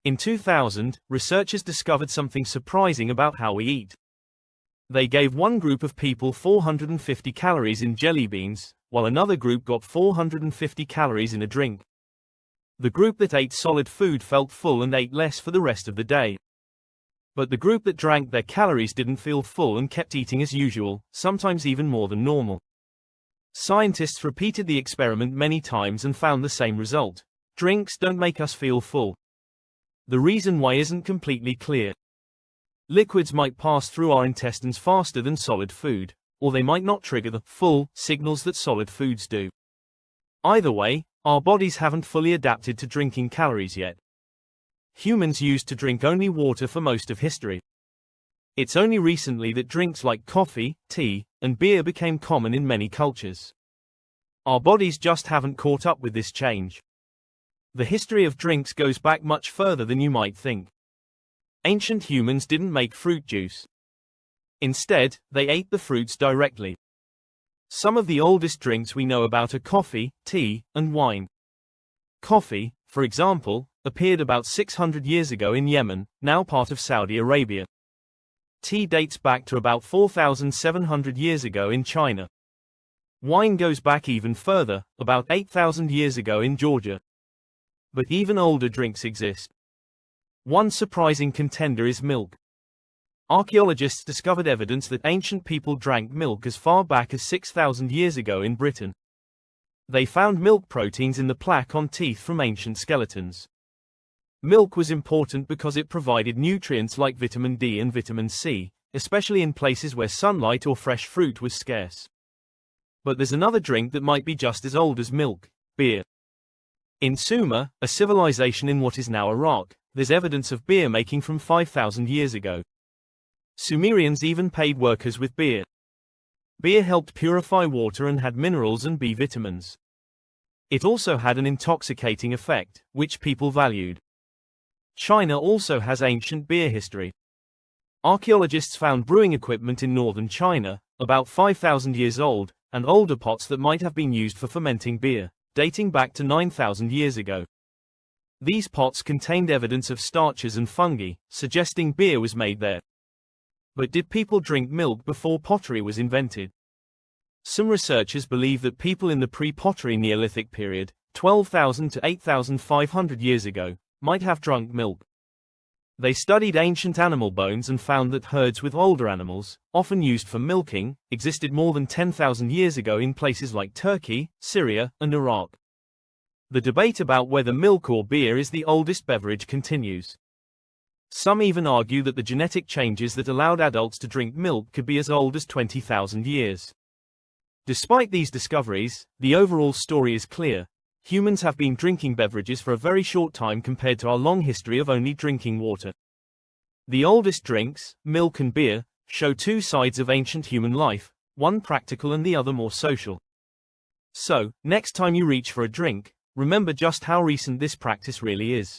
In 2000, researchers discovered something surprising about how we eat. They gave one group of people 450 calories in jelly beans, while another group got 450 calories in a drink. The group that ate solid food felt full and ate less for the rest of the day. But the group that drank their calories didn't feel full and kept eating as usual, sometimes even more than normal. Scientists repeated the experiment many times and found the same result. Drinks don't make us feel full. The reason why isn't completely clear. Liquids might pass through our intestines faster than solid food, or they might not trigger the full signals that solid foods do. Either way, our bodies haven't fully adapted to drinking calories yet. Humans used to drink only water for most of history. It's only recently that drinks like coffee, tea, and beer became common in many cultures. Our bodies just haven't caught up with this change. The history of drinks goes back much further than you might think. Ancient humans didn't make fruit juice. Instead, they ate the fruits directly. Some of the oldest drinks we know about are coffee, tea, and wine. Coffee, for example, appeared about 600 years ago in Yemen, now part of Saudi Arabia. Tea dates back to about 4,700 years ago in China. Wine goes back even further, about 8,000 years ago in Georgia. But even older drinks exist. One surprising contender is milk. Archaeologists discovered evidence that ancient people drank milk as far back as 6,000 years ago in Britain. They found milk proteins in the plaque on teeth from ancient skeletons. Milk was important because it provided nutrients like vitamin D and vitamin C, especially in places where sunlight or fresh fruit was scarce. But there's another drink that might be just as old as milk: beer. In Sumer, a civilization in what is now Iraq, there's evidence of beer making from 5,000 years ago. Sumerians even paid workers with beer. Beer helped purify water and had minerals and B vitamins. It also had an intoxicating effect, which people valued. China also has ancient beer history. Archaeologists found brewing equipment in northern China, about 5,000 years old, and older pots that might have been used for fermenting beer, dating back to 9,000 years ago. These pots contained evidence of starches and fungi, suggesting beer was made there. But did people drink milk before pottery was invented? Some researchers believe that people in the pre-pottery Neolithic period, 12,000 to 8,500 years ago, might have drunk milk. They studied ancient animal bones and found that herds with older animals, often used for milking, existed more than 10,000 years ago in places like Turkey, Syria, and Iraq. The debate about whether milk or beer is the oldest beverage continues. Some even argue that the genetic changes that allowed adults to drink milk could be as old as 20,000 years. Despite these discoveries, the overall story is clear. Humans have been drinking beverages for a very short time compared to our long history of only drinking water. The oldest drinks, milk and beer, show two sides of ancient human life, one practical and the other more social. So, next time you reach for a drink, remember just how recent this practice really is.